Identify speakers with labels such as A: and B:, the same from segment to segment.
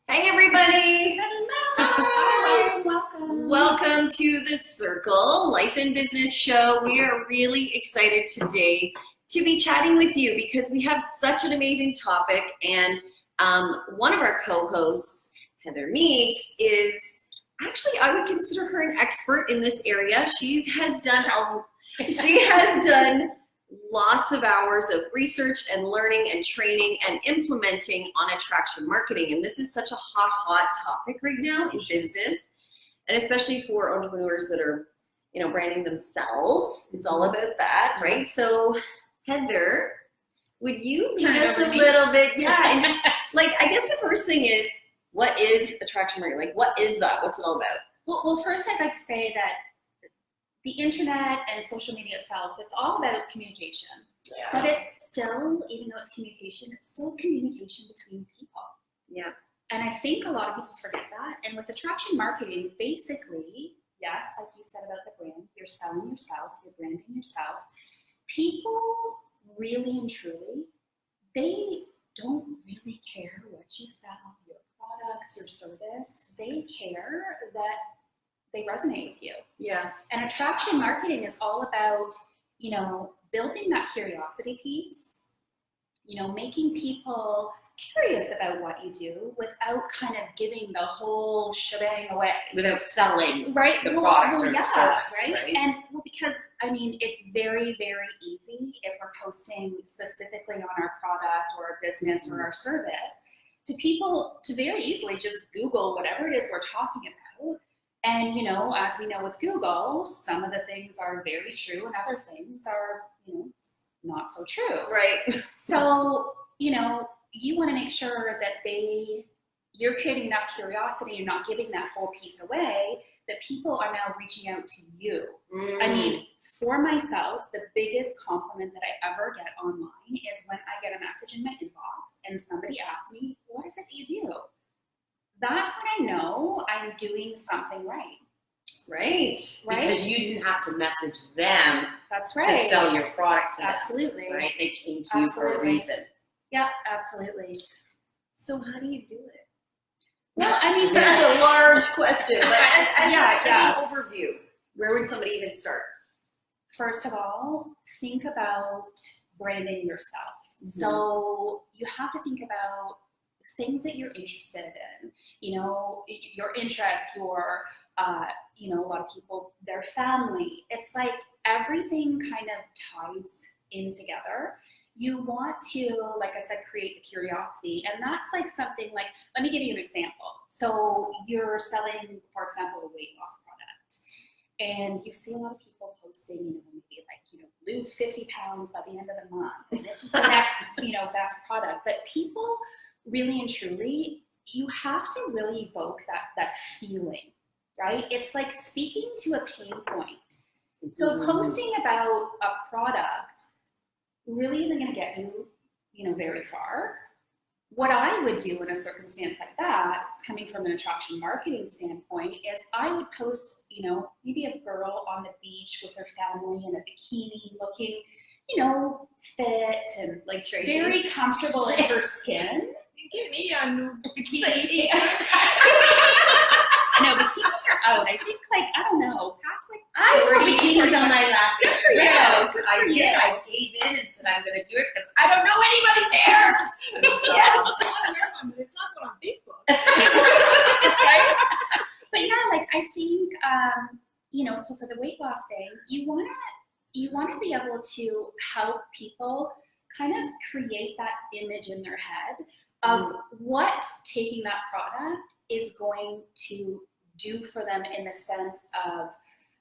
A: Hey everybody!
B: Hello! Welcome!
A: Welcome to the Circle Life and Business Show. We are really excited today to be chatting with you because we have such an amazing topic, and one of our co-hosts, Heather Meeks, is actually, I would consider her an expert in this area. She has done lots of hours of research and learning and training and implementing on attraction marketing. And this is such a hot topic right now in business, and especially for entrepreneurs that are, branding themselves. It's all about that, right? So Heather, would you give us a little bit, and just I guess the first thing is, what is attraction marketing? What is that? What's it all about?
B: Well, first I'd like to say that the internet and social media itself, it's all about communication. Yeah. But it's still, even though it's still communication between people.
A: Yeah.
B: And I think a lot of people forget that. And with attraction marketing, basically, yes, like you said about the brand, you're selling yourself, you're branding yourself. People really and truly, they don't really care what you sell, your products, your service. They care that they resonate with you.
A: Yeah.
B: And attraction marketing is all about, building that curiosity piece, making people curious about what you do without kind of giving the whole shebang away.
C: Without selling
B: the
C: product or the service, right?
B: And because, it's very, very easy if we're posting specifically on our product or our business or our service to people to very easily just Google whatever it is we're talking about. And, as we know with Google, some of the things are very true and other things are, not so true.
A: Right.
B: So, you want to make sure that you're creating enough curiosity and not giving that whole piece away, that people are now reaching out to you. For myself, the biggest compliment that I ever get online is when I get a message in my inbox and somebody asks me, what is it that you do? That's when I know I'm doing something right.
A: Right.
C: Because you didn't have to message them.
B: That's right.
C: To sell your product to them.
B: Absolutely.
C: Right? They came to you for a reason.
B: Yeah, absolutely.
A: So how do you do it?
B: Well,
A: that's a large question. But as an overview, where would somebody even start?
B: First of all, think about branding yourself. Mm-hmm. So you have to think about things that you're interested in, your interests, your, a lot of people, their family. It's like everything kind of ties in together. You want to, like I said, create the curiosity. And that's like something like, let me give you an example. So you're selling, for example, a weight loss product. And you see a lot of people posting, maybe lose 50 pounds by the end of the month. And this is the next, best product. But people really and truly, you have to really evoke that feeling, right? It's like speaking to a pain point. So posting about a product really isn't going to get you, very far. What I would do in a circumstance like that, coming from an attraction marketing standpoint, is I would post, maybe a girl on the beach with her family in a bikini looking, fit and
A: like Tracy,
B: very comfortable in her skin.
C: Get me on bikini.
B: No, bikinis are out. I think, I don't know, past
C: I wore bikinis on my last trip.
B: I
C: did. I gave in and said I'm going to do it because I don't know anybody there.
D: Yes, I wear one, but it's not going on Facebook.
B: Right? But I think, so for the weight loss thing, you want to be able to help people kind of create that image in their head of what taking that product is going to do for them in the sense of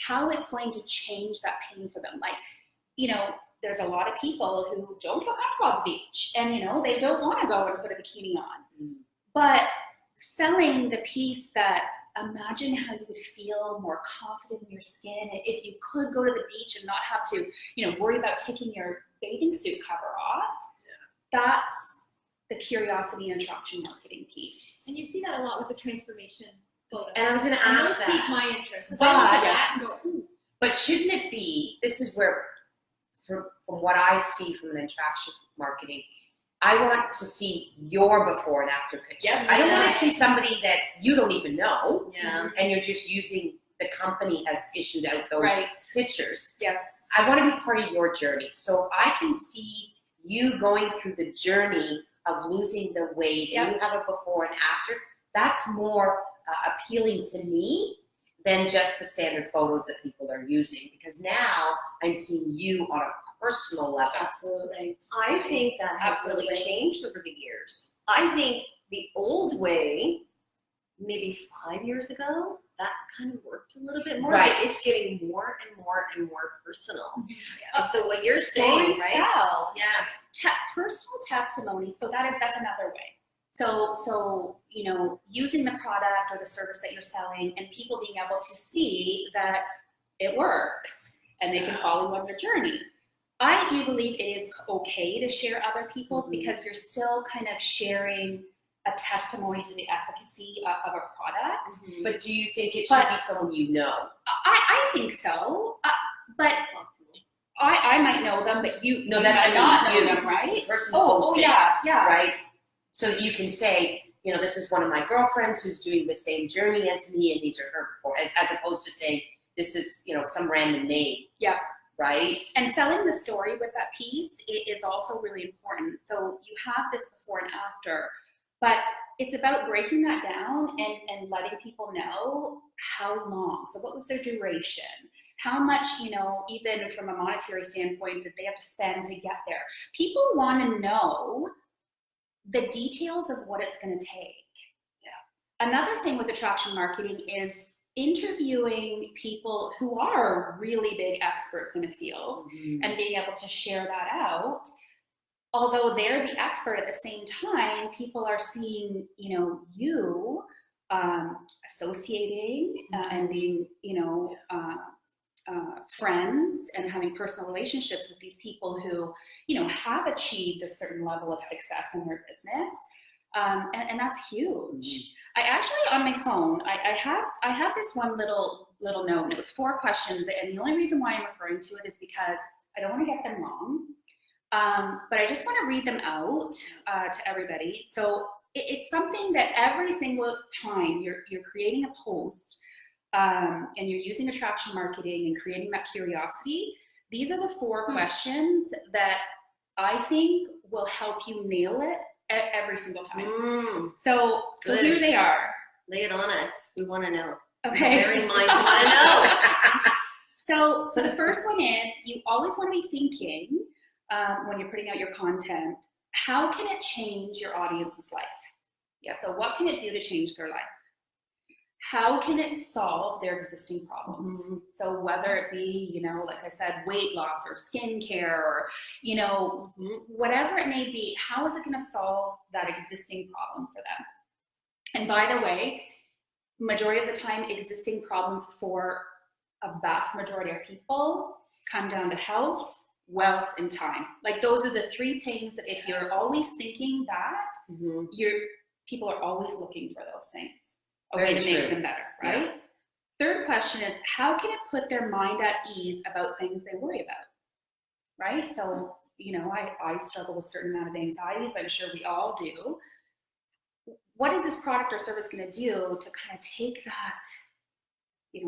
B: how it's going to change that pain for them. There's a lot of people who don't feel comfortable at the beach and, they don't want to go and put a bikini on. But selling the piece that imagine how you would feel more confident in your skin if you could go to the beach and not have to, worry about taking your bathing suit cover off. Yeah. That's the curiosity and attraction marketing piece.
D: And you see that a lot with the transformation photos.
C: And I was going to ask
D: that. Pique my interest.
C: But shouldn't it be, this is where, from what I see from an attraction marketing, I want to see your before and after pictures.
B: Yes.
C: I don't want to see somebody that you don't even know,
A: Yeah.
C: and you're just using the company has issued out those
B: Right.
C: pictures.
B: Yes.
C: I want to be part of your journey. So if I can see you going through the journey of losing the weight,
B: Yep.
C: and you have a before and after, that's more appealing to me than just the standard photos that people are using. Because now I'm seeing you on a personal level.
B: Absolutely.
A: I think that has really
B: Absolutely.
A: changed over the years. I think the old way, maybe 5 years ago, that kind of worked a little bit more.
C: Right.
A: But it's getting more and more and more personal. And so what you're saying,
B: Story
A: right?
B: sell.
A: Yeah.
B: Personal testimony. So that's another way. So using the product or the service that you're selling, and people being able to see that it works, and they can follow you on their journey. I do believe it is okay to share other people's, because you're still kind of sharing a testimony to the efficacy of a product.
C: But do you think it should be someone you know?
B: I think so, but I might know them, but you
C: No,
B: you
C: that's
B: might not know
C: you.
B: them, right?
C: The person
B: Oh,
C: posting,
B: yeah.
C: right? So you can say, this is one of my girlfriends who's doing the same journey as me, and these are her before, as opposed to saying, this is, some random name.
B: Yeah.
C: Right?
B: And selling the story with that piece is also really important. So you have this before and after, but it's about breaking that down and letting people know how long. So what was their duration? How much, even from a monetary standpoint, did they have to spend to get there? People want to know the details of what it's going to take. Yeah. Another thing with attraction marketing is interviewing people who are really big experts in a field and being able to share that out. Although they're the expert, at the same time, people are seeing, you associating and being, friends and having personal relationships with these people who, have achieved a certain level of success in their business. And that's huge. I actually, on my phone, I have this one little note, and it was 4 questions. And the only reason why I'm referring to it is because I don't want to get them wrong. But I just want to read them out to everybody. So it's something that every single time you're creating a post and you're using attraction marketing and creating that curiosity, these are the 4 questions that I think will help you nail it every single time. So
A: Good.
B: here they are.
A: Lay it on us. We want to know.
B: Okay.
A: Very minds want to know.
B: So the first one is, you always want to be thinking when you're putting out your content, how can it change your audience's life? Yeah. So what can it do to change their life? How can it solve their existing problems? So whether it be, like I said, weight loss or skincare or, whatever it may be, how is it going to solve that existing problem for them? And by the way, majority of the time, existing problems for a vast majority of people come down to health, wealth, and time. Like, those are the 3 things that if you're always thinking that, people are always looking for those things. A way to make them better, right? Yeah. 3rd question is, how can it put their mind at ease about things they worry about, right? So, I struggle with a certain amount of anxieties. I'm sure we all do. What is this product or service going to do to kind of take that,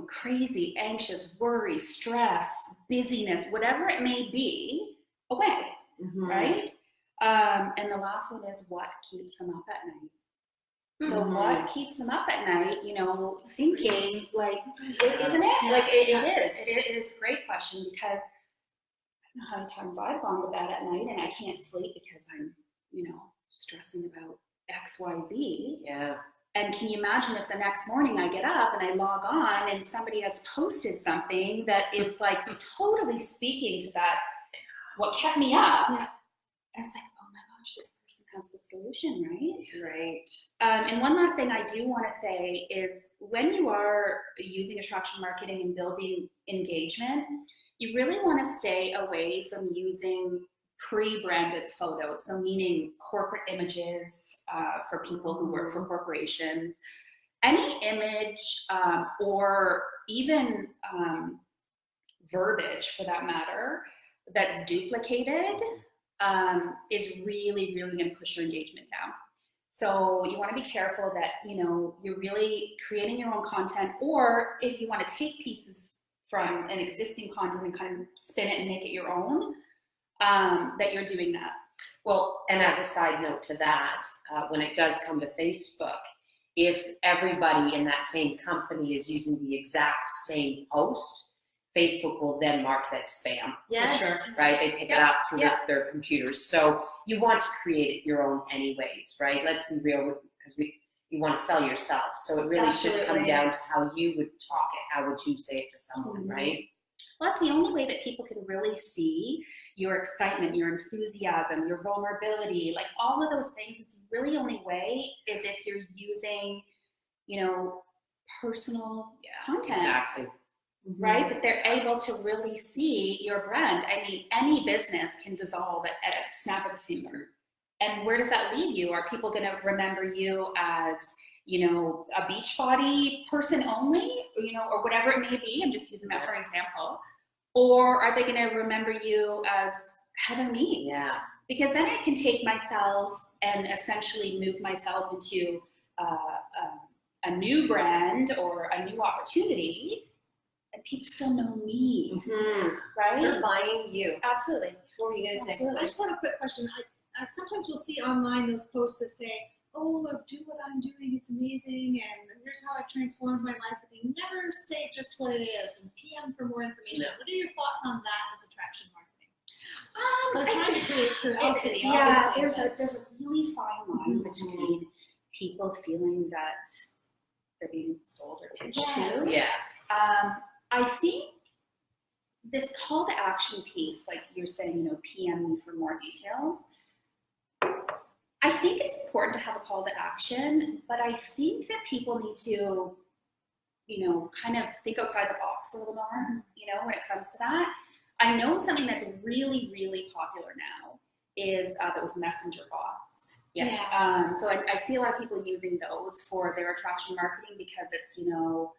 B: crazy, anxious, worry, stress, busyness, whatever it may be, away, right? And the last one is, what keeps them up at night? So what keeps them up at night, thinking, like, isn't it? Like, it is. It is a great question, because I don't know how many times I've gone to bed at night and I can't sleep because I'm, stressing about X, Y, Z.
C: Yeah.
B: And can you imagine if the next morning I get up and I log on and somebody has posted something that is like totally speaking to that, what kept me up? Yeah. And it's like, oh my gosh, this person has the solution, right?
A: Right.
B: And one last thing I do want to say is, when you are using attraction marketing and building engagement, you really want to stay away from using pre-branded photos. So meaning corporate images for people who work for corporations. Any image or even verbiage, for that matter, that's duplicated is really, really going to push your engagement down. So you want to be careful that, you know, you're really creating your own content, or if you want to take pieces from an existing content and kind of spin it and make it your own, that you're doing that.
C: Well, and as a side note to that, when it does come to Facebook, if everybody in that same company is using the exact same post, Facebook will then mark it as spam.
A: Yes.
B: Sure.
C: Right? They pick it up through their computers. So you want to create it your own anyways, right? Let's be real, because you want to sell yourself. So it really should come
B: Absolutely.
C: down to how you would talk it. How would you say it to someone,
B: Mhm.
C: right?
B: Well, that's the only way that people can really see your excitement, your enthusiasm, your vulnerability, like all of those things. It's really only way is if you're using, you know, personal content,
C: Exactly.
B: right? That they're able to really see your brand. I mean, any business can dissolve at a snap of a finger. And where does that leave you? Are people going to remember you as, you know, a Beachbody person only, you know, or whatever it may be? I'm just using that for an example. Or are they going to remember you as Heather Meeks?
C: Yeah.
B: Because then I can take myself and essentially move myself into a new brand or a new opportunity, and people still know me, right?
A: They're buying you.
B: Absolutely.
A: What were you going to say?
B: Absolutely.
D: I just have a quick question. Sometimes we'll see online those posts that say, "Oh, do what I'm doing. It's amazing, and here's how I've transformed my life." But they never say just what it is and PM for more information.
C: No.
D: What are your thoughts on that as attraction marketing?
B: I
D: They're trying to create curiosity.
B: yeah,
D: obviously,
B: there's a really fine line between people feeling that they're being sold or pitched to.
C: Yeah.
B: I think this call to action piece, like you're saying, you know, PM me for more details. I think it's important to have a call to action, but I think that people need to, you know, kind of think outside the box a little more, you know, when it comes to that. I know something that's really, really popular now is those messenger bots. So I see a lot of people using those for their attraction marketing because it's, you know,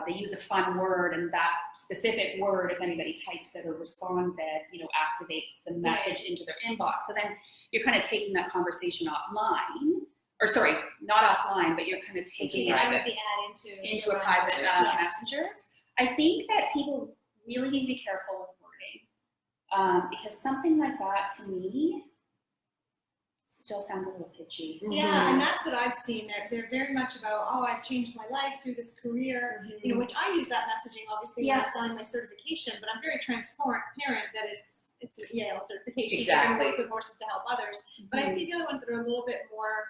B: they use a fun word, and that specific word, if anybody types it or responds it, you know, activates the message into their inbox. So then you're kind of taking that conversation offline, or sorry, not offline, but you're kind of taking it
D: I would the ad
B: into a private messenger. I think that people really need to be careful with wording, because something like that to me still sounds a little pitchy.
D: Yeah, and that's what I've seen. They're very much about, oh, I've changed my life through this career, you know, which I use that messaging obviously when I'm selling my certification, but I'm very transparent that it's an Yale certification.
C: Exactly.
D: I can work with horses to help others. But I see the other ones that are a little bit more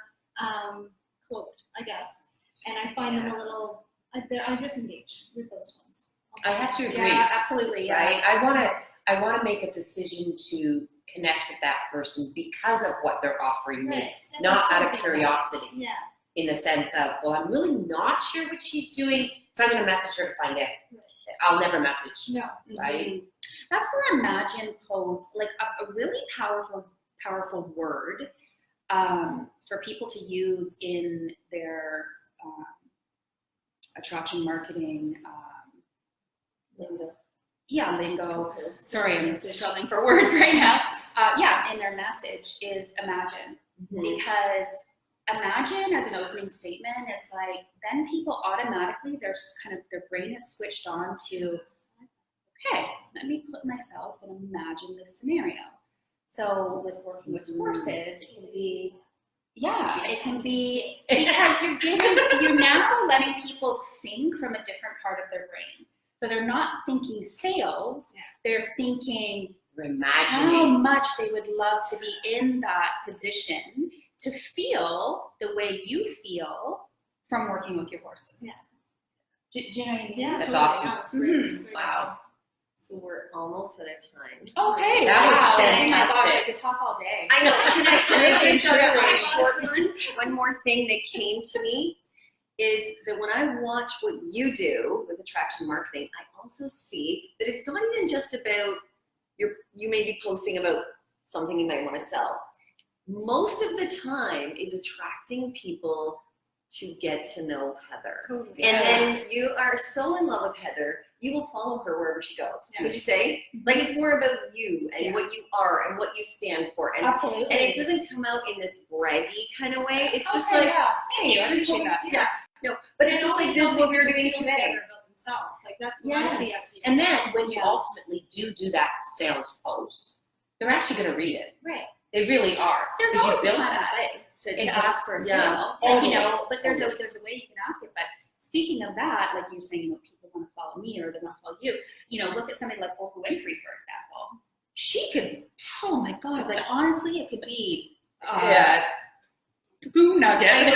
D: cloaked, I guess, and I find them a little. I disengage with those ones.
C: I have to agree.
B: Yeah, absolutely.
C: Right? I want to make a decision to connect with that person because of what they're offering me,
D: Right.
C: not out of curiosity.
D: Yeah.
C: In the sense of, well, I'm really not sure what she's doing, so I'm going to message her to find out.
D: Right.
C: I'll never message.
D: No.
C: Right?
B: That's where Imagine pose like a really powerful word for people to use in their attraction marketing lingo. Sorry, I'm struggling for words right now. In their message is imagine, because imagine as an opening statement is like, then people automatically, their brain is switched on to, okay, let me put myself and imagine this scenario. So with working with horses, it can be, because you're now letting people think from a different part of their brain. So they're not thinking sales, they're thinking how
C: Imagining.
B: much they would love to be in that position to feel the way you feel from working with your horses.
D: Yeah.
B: Do you know what I mean?
D: Yeah,
C: That's
D: totally.
C: awesome.
D: No, it's great. It's great.
C: Wow.
A: So we're almost out of time.
B: Okay.
C: That was
B: wow.
C: fantastic.
B: Oh my gosh, I could talk all day.
A: I know. Can I just
C: Truly.
A: a short one? One more thing that came to me is that when I watch what you do with attraction marketing, I also see that it's not even just about you may be posting about something you might want to sell. Most of the time is attracting people to get to know Heather.
D: Totally.
A: And then you are so in love with Heather, you will follow her wherever she goes.
B: Yeah.
A: Would you say? Like it's more about you and
B: Yeah.
A: what you are and what you stand for. And
B: Absolutely.
A: and it doesn't come out in this braggy kind of way. It's just
B: Okay,
A: like,
B: yeah.
A: hey,
B: I
A: this is
B: appreciate
A: what,
B: that.
A: yeah. No, but it's just like this is what we were doing today.
D: About themselves. Like that's what I see.
C: Yes. And then when you
B: Yeah.
C: ultimately do that sales post, they're actually going to read it.
B: Right.
C: They really are.
B: There's
C: Because you
B: always a
C: built
B: time and
C: that.
B: place to
C: Exactly.
B: ask for a
A: Yeah.
B: sale.
C: Totally.
B: You know, but there's
C: Totally.
B: a way you can ask it. But speaking of that, like you're saying, you know, people want to follow me or they want to follow you. You know, look at somebody like Oprah Winfrey, for example. She could, oh my God, like honestly, it could be poo nugget.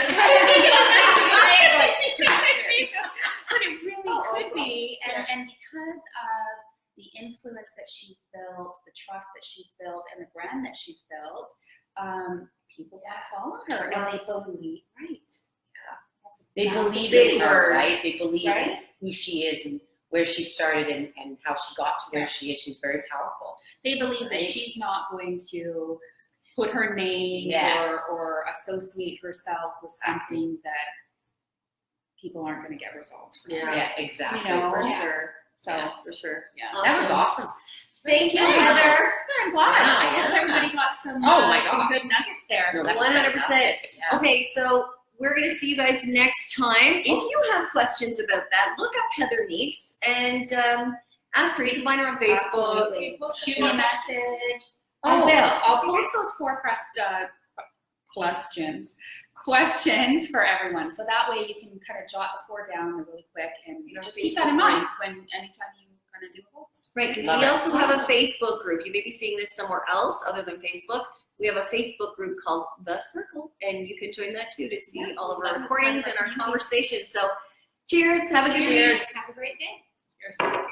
B: But it really could be, and because of the influence that she's built, the trust that she's built, and the brand that she's built, people want to follow her, and they believe, right?
C: They
B: That's a
C: believe
A: big
C: in her,
A: word.
C: right? They believe
B: Right?
C: in who she is and where she started and how she got to where she is. She's very powerful.
B: They believe that
C: Right.
B: she's not going to put her name
C: Yes.
B: or associate herself with something that people aren't going to get results from.
A: Yeah.
C: Yeah, exactly.
B: You know?
A: For
B: Yeah.
A: sure.
B: So,
A: Yeah, for sure.
B: yeah.
C: That was awesome.
A: Thank you,
B: Yeah.
A: Heather.
B: I'm glad.
C: Yeah,
B: I hope
C: yeah.
B: everybody got some,
C: Oh my
B: some
C: gosh.
B: good nuggets there.
C: No, that was
A: 100%.
C: fantastic. Yeah.
A: Okay, so we're going to see you guys next time. If you have questions about that, look up Heather Meeks and ask her. You can find her on Facebook.
B: Absolutely. Shoot me a message.
C: Oh.
B: I will. I'll post those 4 questions for everyone. So that way you can kind of jot the 4 down really quick and
A: You know,
B: just keep that in
A: Facebook
B: mind anytime you kind of do a post.
A: Right, because
C: Love
A: we
C: it.
A: also have a Facebook group. You may be seeing this somewhere else other than Facebook. We have a Facebook group called The Circle, and you can join that too to see
B: Yeah,
A: all of
B: love
A: our
B: it.
A: recordings
B: It's
A: and
B: part
A: our
B: of our
A: conversations. So cheers. Have a good
C: Cheers.
A: week.
B: Have a great day. Cheers.